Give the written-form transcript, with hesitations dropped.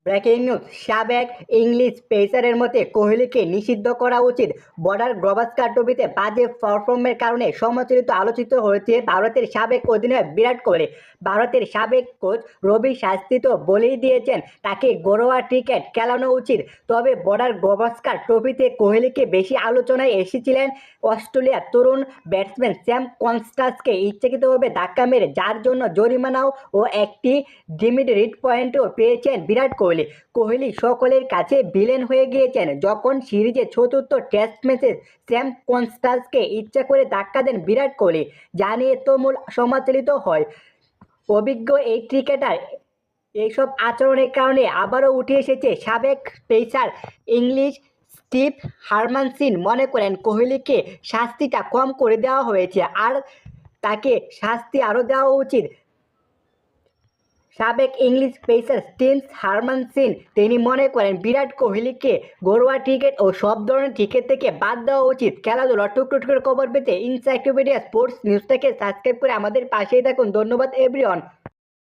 Breaking news, সাবেক English পেসারের মতে কোহলিকে নিষিদ্ধ করা উচিত। বর্ডার গাভাস্কার ট্রফিতে বাজে পারফর্মের কারণে সমালোচিত আলোচিত হয়েছে ভারতের সাবেক অধিনায়ক বিরাট কোহলি। ভারতের সাবেক কোচ রবি শাস্ত্রী তো বলেই দিয়েছেন তাকে ঘরোয়া ক্রিকেট খেলানো উচিত। তবে বর্ডার গাভাস্কার ট্রফিতে কোহলিকে বেশি আলোচনায় এসেছিলেন অস্ট্রেলিয়ার তরুণ ব্যাটসম্যান স্যাম কনস্টান্সকে ইচ্ছাকৃতভাবে ধাক্কা মেরে, যার জন্য জরিমানাও ও একটি ডিমেরিট পয়েন্টও পেয়েছেন বিরাট কোহলি। কোহলি সকলের কাছে ভিলেন হয়ে গিয়েছেন যখন সিরিজের চতুর্থ টেস্ট ম্যাচে স্যাম কনস্টান্সকে ইচ্ছা করে ধাক্কা দেন বিরাট কোহলি, যা নিয়ে তুমুল সমালোচিত হয়। অভিজ্ঞ এই ক্রিকেটার এইসব আচরণের কারণে আবারও উঠে এসেছে সাবেক পেসার ইংলিশ স্টিভ হারমানসিন মনে করেন কোহলিকে শাস্তিটা কম করে দেওয়া হয়েছে আর তাকে শাস্তি আরও দেওয়া উচিত। সাবেক ইংলিশ পেসার স্টিভ হারমানসিন তিনি মনে করেন বিরাট কোহলিকে ঘরোয়া ক্রিকেট ও সব ধরনের ক্রিকেট থেকে বাদ দেওয়া উচিত। খেলাধুলা টুকরো খবর পেতে ইনসাইক্লোপিডিয়া স্পোর্টস নিউজটাকে সাবস্ক্রাইব করে আমাদের পাশেই থাকুন। ধন্যবাদ এভরিওয়ান।